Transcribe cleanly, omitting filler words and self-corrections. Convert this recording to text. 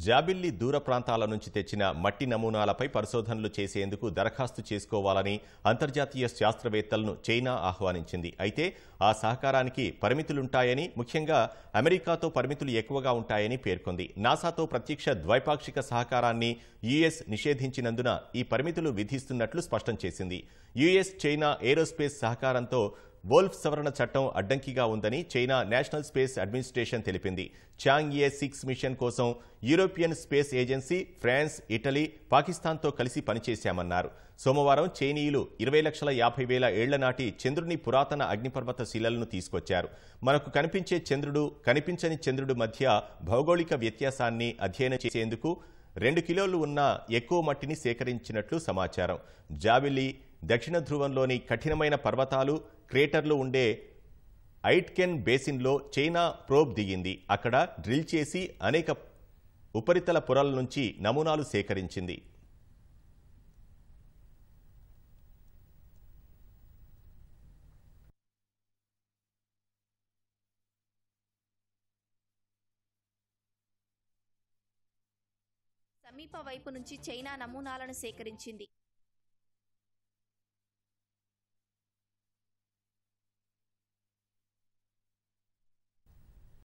జాబిల్లి దూర ప్రాంతాల నుంచి తెచ్చిన మట్టి నమూనాలపై పరిశోధనలు చేసేందుకు దరఖాస్తు చేసుకోవాలని అంతర్జాతీయ శాస్త్రవేత్తలను చైనా ఆహ్వానించింది. అయితే ఆ సహకారానికి పరిమితులుంటాయని, ముఖ్యంగా అమెరికాతో పరిమితులు ఎక్కువగా ఉంటాయని పేర్కొంది. నాసాతో ప్రత్యక్ష ద్వైపాక్షిక సహకారాన్ని యుఎస్ నిషేధించినందున ఈ పరిమితులు విధిస్తున్నట్లు స్పష్టం చేసింది. యుఎస్ చైనా ఏరోస్పేస్ సహకారంతో వోల్ఫ్ సవరణ చట్టం అడ్డంకిగా ఉందని చైనా నేషనల్ స్పేస్ అడ్మినిస్ట్రేషన్ తెలిపింది. చాంగ్యే 6 మిషన్ కోసం European space agency, France, Italy, పాకిస్తాన్తో కలిసి పనిచేశామన్నారు. సోమవారం చైనీయులు 20,50,000 ఏళ్ల నాటి చంద్రుని పురాతన అగ్నిపర్వత శిలలను తీసుకొచ్చారు. మనకు కనిపించే చంద్రుడు, కనిపించని చంద్రుడు మధ్య భౌగోళిక వ్యత్యాసాన్ని అధ్యయనం చేసేందుకు 2 కిలోలు ఉన్న ఎక్కువ మట్టిని సేకరించినట్లు సమాచారం. జాబిల్లి దక్షిణ ధ్రువంలోని కఠినమైన పర్వతాలు, క్రేటర్లు ఉండే ఐట్కెన్ బేసిన్లో చైనా ప్రోబ్ దిగింది. అక్కడ డ్రిల్ చేసి అనేక ఉపరితల పొరల నుంచి నమూనాలు సేకరించింది. సమీప వైపు నుంచి చైనా నమూనాలను సేకరించింది.